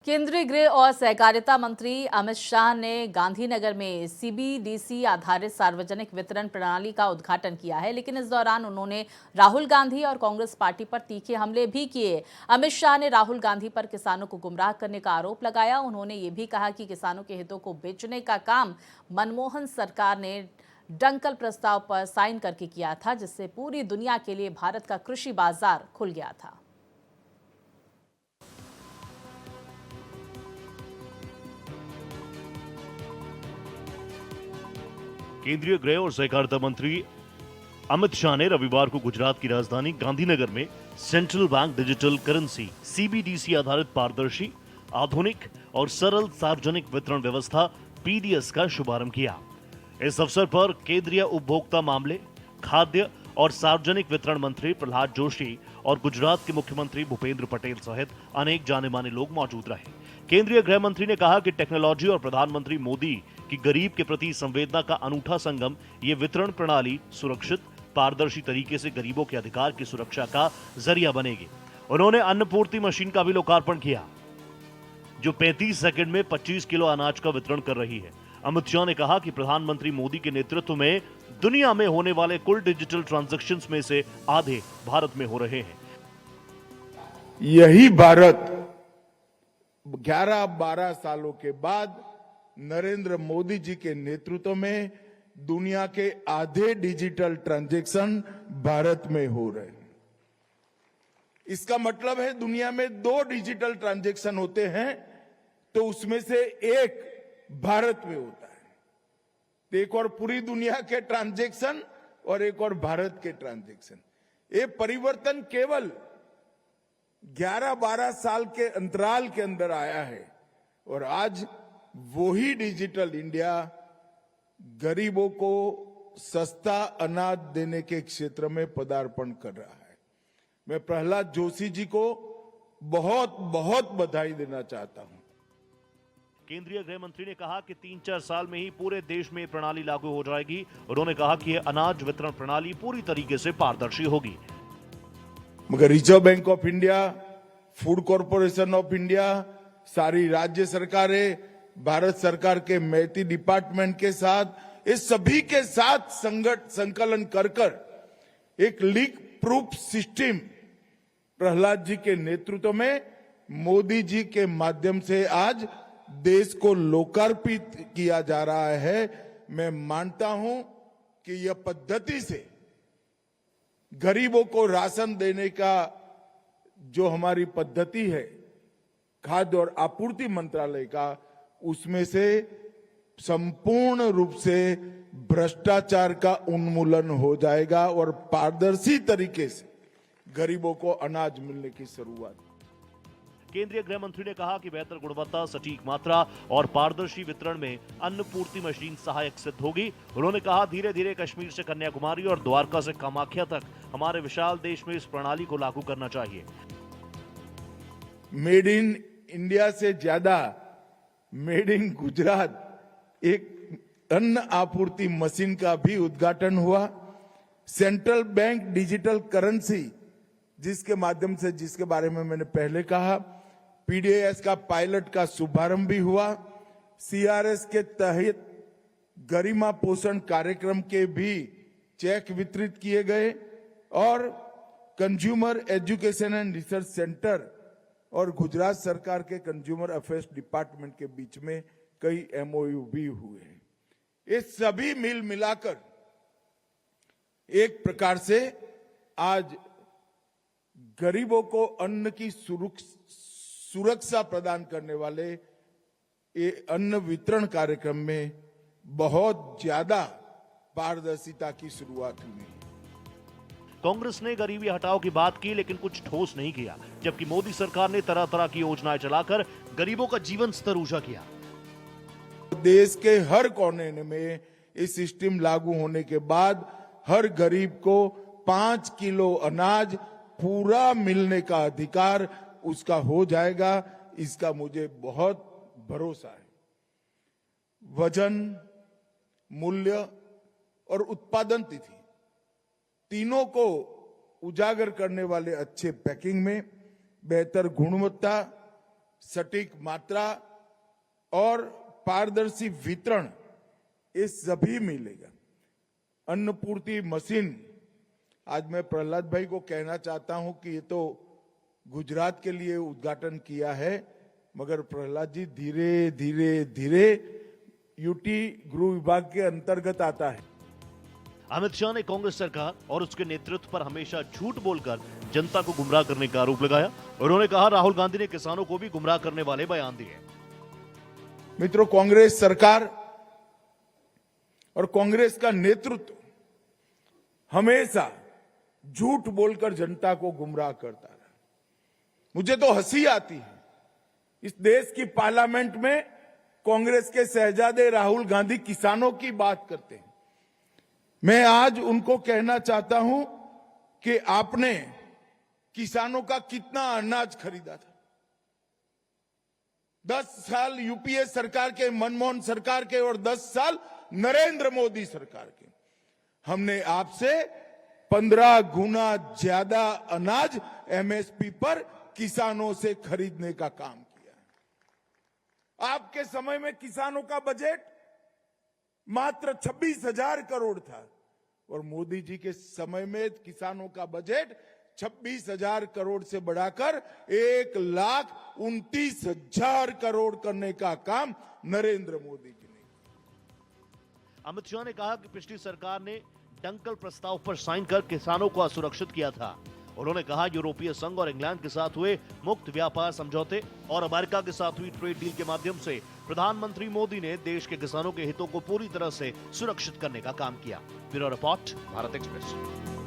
केंद्रीय गृह और सहकारिता मंत्री अमित शाह ने गांधीनगर में सीबीडीसी आधारित सार्वजनिक वितरण प्रणाली का उद्घाटन किया है, लेकिन इस दौरान उन्होंने राहुल गांधी और कांग्रेस पार्टी पर तीखे हमले भी किए। अमित शाह ने राहुल गांधी पर किसानों को गुमराह करने का आरोप लगाया। उन्होंने ये भी कहा कि किसानों के हितों को बेचने का काम मनमोहन सरकार ने डंकल प्रस्ताव पर साइन करके किया था, जिससे पूरी दुनिया के लिए भारत का कृषि बाजार खुल गया था। केंद्रीय गृह और सहकारिता मंत्री अमित शाह ने रविवार को गुजरात की राजधानी गांधीनगर में central bank digital currency CBDC आधारित पारदर्शी, आधुनिक और सरल सार्वजनिक वितरण व्यवस्था पीडीएस का शुभारंभ किया। इस अवसर पर केंद्रीय उपभोक्ता मामले, खाद्य और सार्वजनिक वितरण मंत्री प्रहलाद जोशी और गुजरात के मुख्यमंत्री भूपेंद्र पटेल सहित अनेक जाने माने लोग मौजूद रहे। केंद्रीय गृह मंत्री ने कहा कि टेक्नोलॉजी और प्रधानमंत्री मोदी की गरीब के प्रति संवेदना का अनूठा संगम ये वितरण प्रणाली सुरक्षित, पारदर्शी तरीके से गरीबों के अधिकार की सुरक्षा का जरिया बनेगी। उन्होंने अन्नपूर्ति मशीन का भी लोकार्पण किया, जो 35 सेकंड में 25 किलो अनाज का वितरण कर रही है। अमित शाह ने कहा कि प्रधानमंत्री मोदी के नेतृत्व में दुनिया में होने वाले कुल डिजिटल ट्रांजैक्शंस में से आधे भारत में हो रहे हैं। यही भारत 11-12 सालों के बाद नरेंद्र मोदी जी के नेतृत्व में दुनिया के आधे डिजिटल ट्रांजैक्शन भारत में हो रहे हैं। इसका मतलब है दुनिया में 2 डिजिटल ट्रांजैक्शन होते हैं तो उसमें से एक भारत में होता है। एक और पूरी दुनिया के ट्रांजैक्शन और एक और भारत के ट्रांजैक्शन। ये परिवर्तन केवल 11-12 साल के अंतराल के अंदर आया है और आज वही डिजिटल इंडिया गरीबों को सस्ता अनाज देने के क्षेत्र में पदार्पण कर रहा है। मैं प्रहलाद जोशी जी को बहुत बहुत बधाई देना चाहता हूं। केंद्रीय गृह मंत्री ने कहा कि 3-4 साल में ही पूरे देश में प्रणाली लागू हो जाएगी। उन्होंने कहा कि यह अनाज वितरण प्रणाली पूरी तरीके से पारदर्शी होगी। मगर reserve bank of India, food corporation of India, सारी राज्य सरकारें, भारत सरकार के मैती डिपार्टमेंट के साथ, इस सभी के साथ संकलन कर एक leak proof system Prahlad ji के नेतृत्व में मोदी जी के माध्यम से आज देश को लोकार्पित किया जा रहा है। मैं मानता हूं कि यह पद्धति से गरीबों को राशन देने का जो हमारी पद्धति है खाद्य और आपूर्ति मंत्रालय का, उसमें से संपूर्ण रूप से भ्रष्टाचार का उन्मूलन हो जाएगा और पारदर्शी तरीके से गरीबों को अनाज मिलने की शुरुआत। केंद्रीय गृह मंत्री ने कहा कि बेहतर गुणवत्ता, सटीक मात्रा और पारदर्शी वितरण में अन्नपूर्ति मशीन सहायक सिद्ध होगी। उन्होंने कहा धीरे धीरे कश्मीर से कन्याकुमारी और द्वारका से कामाख्या तक हमारे विशाल देश में इस प्रणाली को लागू करना चाहिए। मेड इन इंडिया से ज्यादा मेड इन गुजरात एक अन्न आपूर्ति मशीन का भी उद्घाटन हुआ। सेंट्रल बैंक डिजिटल करेंसी जिसके माध्यम से, जिसके बारे में मैंने पहले कहा, पीडीएस का पायलट का शुभारंभ भी हुआ। सीआरएस के तहत गरिमा पोषण कार्यक्रम के भी चेक वितरित किए गए और consumer education and research centre और गुजरात सरकार के कंज्यूमर अफेयर्स डिपार्टमेंट के बीच में कई एमओयू भी हुए हैं। ये सभी मिल मिलाकर एक प्रकार से आज गरीबों को अन्न की सुरक्षा प्रदान करने वाले ये अन्न वितरण कार्यक्रम में बहुत ज्यादा पारदर्शिता की शुरुआत हुई है। कांग्रेस ने गरीबी हटाओ की बात की, लेकिन कुछ ठोस नहीं किया, जबकि मोदी सरकार ने तरह तरह की योजनाएं चलाकर गरीबों का जीवन स्तर ऊंचा किया। देश के हर कोने में इस सिस्टम लागू होने के बाद हर गरीब को 5 किलो अनाज पूरा मिलने का अधिकार उसका हो जाएगा। इसका मुझे बहुत भरोसा है। वजन, मूल्य और उत्पादन तिथि तीनों को उजागर करने वाले अच्छे पैकिंग में, बेहतर गुणवत्ता, सटीक मात्रा और पारदर्शी वितरण ये सभी मिलेगा। अन्नपूर्ति मशीन, आज मैं प्रहलाद भाई को कहना चाहता हूं कि ये तो गुजरात के लिए उद्घाटन किया है, मगर प्रहलाद जी धीरे धीरे धीरे यूटी गृह विभाग के अंतर्गत आता है। अमित शाह ने कांग्रेस सरकार और उसके नेतृत्व पर हमेशा झूठ बोलकर जनता को गुमराह करने का आरोप लगाया। उन्होंने कहा राहुल गांधी ने किसानों को भी गुमराह करने वाले बयान दिए। मित्रों, कांग्रेस सरकार और कांग्रेस का नेतृत्व हमेशा झूठ बोलकर जनता को गुमराह करता रहा। मुझे तो हंसी आती है, इस देश की पार्लियामेंट में कांग्रेस के शहजादे राहुल गांधी किसानों की बात करते हैं। मैं आज उनको कहना चाहता हूं कि आपने किसानों का कितना अनाज खरीदा था? 10 साल यूपीए सरकार के, मनमोहन सरकार के और 10 साल नरेंद्र मोदी सरकार के, हमने आपसे 15 गुना ज्यादा अनाज एमएसपी पर किसानों से खरीदने का काम किया। आपके समय में किसानों का बजट मात्र 26,000 करोड़ था और मोदी जी के समय में किसानों का बजट 26,000 करोड़ से बढ़ाकर 1,29,000 करोड़ करने का काम नरेंद्र मोदी जी ने किया। अमित शाह ने कहा कि पिछली सरकार ने डंकल प्रस्ताव पर साइन कर किसानों को असुरक्षित किया था। उन्होंने कहा यूरोपीय संघ और इंग्लैंड के साथ हुए मुक्त व्यापार समझौते और अमेरिका के साथ हुई ट्रेड डील के माध्यम से प्रधानमंत्री मोदी ने देश के किसानों के हितों को पूरी तरह से सुरक्षित करने का काम किया। Bureau report, Bharat express.